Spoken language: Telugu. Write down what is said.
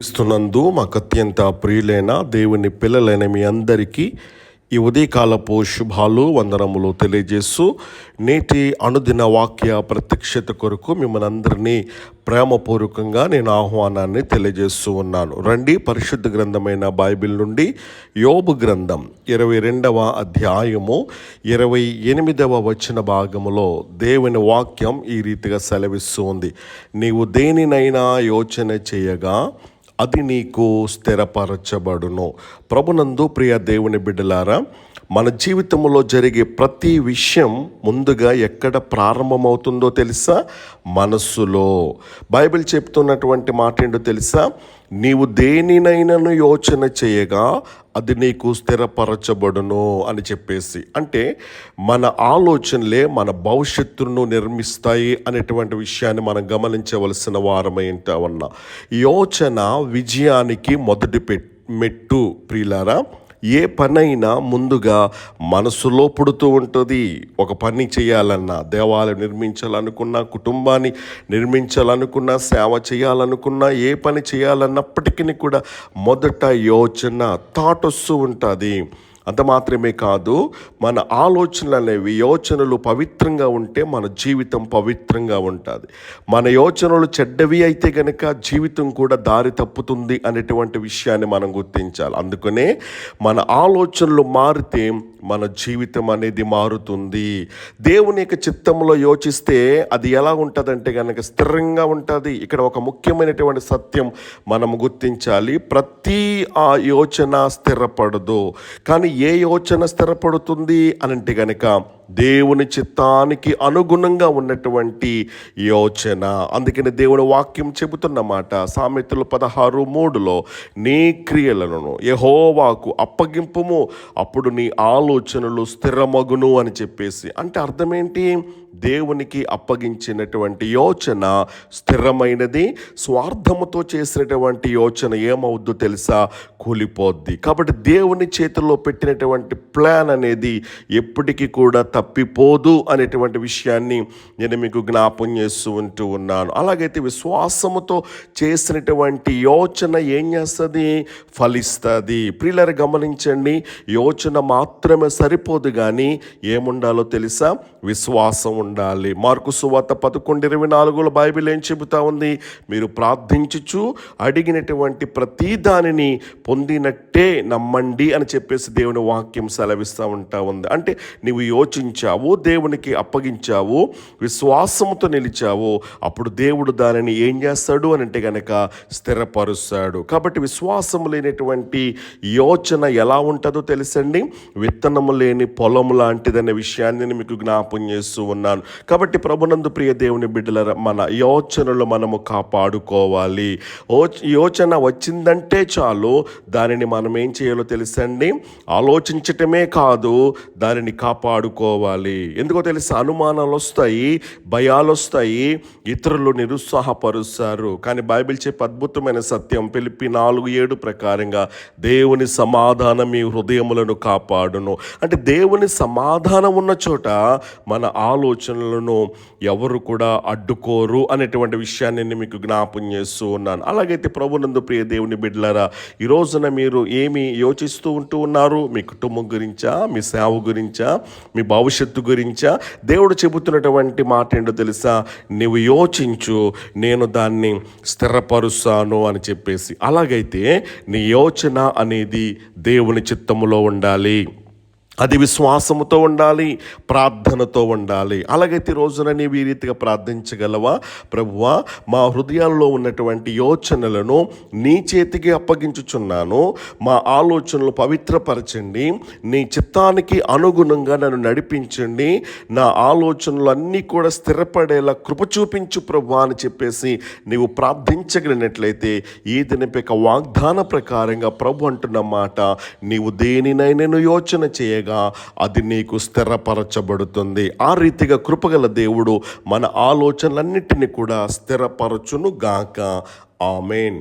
క్రీస్తునందు మాకు అత్యంత ప్రియులైన దేవుని పిల్లలైన మీ అందరికీ ఈ ఉదయకాలపు శుభాలు వందనములు తెలియజేస్తూ నేటి అనుదిన వాక్య ప్రత్యక్షత కొరకు మిమ్మల్ని అందరినీ ప్రేమపూర్వకంగా నేను ఆహ్వానాన్ని తెలియజేస్తూ ఉన్నాను. రండి, పరిశుద్ధ గ్రంథమైన బైబిల్ నుండి యోబు గ్రంథం 22వ అధ్యాయము 28వ వచన భాగములో దేవుని వాక్యం ఈ రీతిగా సెలవిస్తూ ఉంది. నీవు దేనినైనా యోచన చేయగా అది నీకు స్థిరపరచబడును. ప్రభునందు ప్రియ దేవుని బిడ్డలారా, మన జీవితంలో జరిగే ప్రతి విషయం ముందుగా ఎక్కడ ప్రారంభమవుతుందో తెలుసా? మనస్సులో. బైబిల్ చెప్తున్నటువంటి మాట ఏంటో తెలుసా? నీవు దేనినైనాను యోచన చేయగా అది నీకు స్థిరపరచబడును అని చెప్పేసి, అంటే మన ఆలోచనలే మన భవిష్యత్తును నిర్మిస్తాయి అనేటువంటి విషయాన్ని మనం గమనించవలసిన వారమై ఉంటామన్నా. యోచన విజయానికి మొదటి మెట్టు ప్రియులారా. ఏ పనైనా ముందుగా మనసులో పుడుతూ ఉంటుంది. ఒక పని చేయాలన్నా, దేవాలయం నిర్మించాలనుకున్నా, కుటుంబాన్ని నిర్మించాలనుకున్నా, సేవ చేయాలనుకున్నా, ఏ పని చేయాలన్నప్పటికీ కూడా మొదట థాట్ వస్తూ ఉంటుంది. అంత మాత్రమే కాదు, మన ఆలోచనలు అనేవి యోచనలు పవిత్రంగా ఉంటే మన జీవితం పవిత్రంగా ఉంటుంది. మన యోచనలు చెడ్డవి అయితే కనుక జీవితం కూడా దారి తప్పుతుంది అనేటువంటి విషయాన్ని మనం గుర్తించాలి. అందుకనే మన ఆలోచనలు మారితే మన జీవితం అనేది మారుతుంది. దేవుని యొక్క చిత్తంలో యోచిస్తే అది ఎలా ఉంటుందంటే కనుక స్థిరంగా ఉంటుంది. ఇక్కడ ఒక ముఖ్యమైనటువంటి సత్యం మనం గుర్తించాలి. ప్రతి ఆ యోచన స్థిరపడదు, కానీ ఏ యోచన స్థిరపడుతుంది అని అంటే కనుక దేవుని చిత్తానికి అనుగుణంగా ఉన్నటువంటి యోచన. అందుకని దేవుని వాక్యం చెబుతున్నమాట సామెతలు 16:3 నీ క్రియలను యెహోవాకు అప్పగింపుము, అప్పుడు నీ ఆలోచనలు స్థిరమగును అని చెప్పేసి. అంటే అర్థం ఏంటి? దేవునికి అప్పగించినటువంటి యోచన స్థిరమైనది. స్వార్థముతో చేసినటువంటి యోచన ఏమవుద్దో తెలుసా? కూలిపోద్ది. కాబట్టి దేవుని చేతుల్లో పెట్టినటువంటి ప్లాన్ అనేది ఎప్పటికీ కూడా తప్పిపోదు అనేటువంటి విషయాన్ని నేను మీకు జ్ఞాపం చేస్తూ ఉన్నాను. అలాగైతే విశ్వాసముతో చేసినటువంటి యోచన ఏం చేస్తుంది? ఫలిస్తుంది. ప్రియులారా గమనించండి, యోచన మాత్రమే సరిపోదు, కానీ ఏముండాలో తెలుసా? విశ్వాసం ఉండాలి. మార్కు సువార్త 11:24 బైబిల్ ఏం చెబుతా ఉంది? మీరు ప్రార్థించుచు అడిగినటువంటి ప్రతి దానిని పొందినట్టే నమ్మండి అని చెప్పేసి దేవుని వాక్యం సెలవిస్తూ ఉంటా ఉంది. అంటే నీవు యోచించావు, దేవునికి అప్పగించావు, విశ్వాసంతో నిలిచావు, అప్పుడు దేవుడు దానిని ఏం చేస్తాడు అని అంటే కనుక స్థిరపరుస్తాడు. కాబట్టి విశ్వాసం లేనటువంటి యోచన ఎలా ఉంటుందో తెలుసండి? విత్తనము లేని పొలము లాంటిదనే విషయాన్ని నేను మీకు జ్ఞాపం చేస్తూ ఉన్నాను. కాబట్టి ప్రభునందు ప్రియ దేవుని బిడ్డల, మన యోచనలు మనము కాపాడుకోవాలి. యోచన వచ్చిందంటే చాలు, దానిని మనం ఏం చేయాలో తెలుసండి? ఆలోచించటమే కాదు, దానిని కాపాడుకోవాలి. ఎందుకో తెలుసా? అనుమానాలు వస్తాయి, భయాలు వస్తాయి, ఇతరులు నిరుత్సాహపరుస్తారు. కానీ బైబిల్ చెప్పే అద్భుతమైన సత్యం ఫిలిప్పీ 4:7 ప్రకారంగా దేవుని సమాధానం మీ హృదయములను కాపాడును. అంటే దేవుని సమాధానం ఉన్న చోట మన ఆలోచనలను ఎవరు కూడా అడ్డుకోరు అనేటువంటి విషయాన్ని నేను మీకు జ్ఞాపం చేస్తూ ఉన్నాను. అలాగైతే ప్రభునందు ప్రియ దేవుని బిడ్డలారా, ఈ రోజున మీరు ఏమి యోచిస్తూ ఉన్నారు? మీ కుటుంబం గురించా, మీ సేవ గురించా, మీ భవిష్యత్తు గురించా? దేవుడు చెబుతున్నటువంటి మాట ఏంటో తెలుసా? నువ్వు యోచించు, నేను దాన్ని స్థిరపరుస్తాను అని చెప్పేసి. అలాగైతే నీ యోచన అనేది దేవుని చిత్తములో ఉండాలి, అది విశ్వాసముతో ఉండాలి, ప్రార్థనతో ఉండాలి. అలాగైతే రోజున నీవు ఈ రీతిగా ప్రార్థించగలవా? ప్రభువా, మా హృదయాల్లో ఉన్నటువంటి యోచనలను నీ చేతికి అప్పగించుచున్నాను, మా ఆలోచనలు పవిత్రపరచండి, నీ చిత్తానికి అనుగుణంగా నన్ను నడిపించండి, నా ఆలోచనలు అన్నీ కూడా స్థిరపడేలా కృప చూపించు ప్రభువా అని చెప్పేసి నీవు ప్రార్థించగలిగినట్లయితే ఈ దినపేక వాగ్దాన ప్రకారంగా ప్రభు అంటున్న మాట, నీవు దేనినైనా యోచన చేయగా అది నీకు స్థిరపరచబడుతుంది. ఆ రీతిగా కృపగల దేవుడు మన ఆలోచనలన్నిటినీ కూడా స్థిరపరచును గాక. ఆమేన్.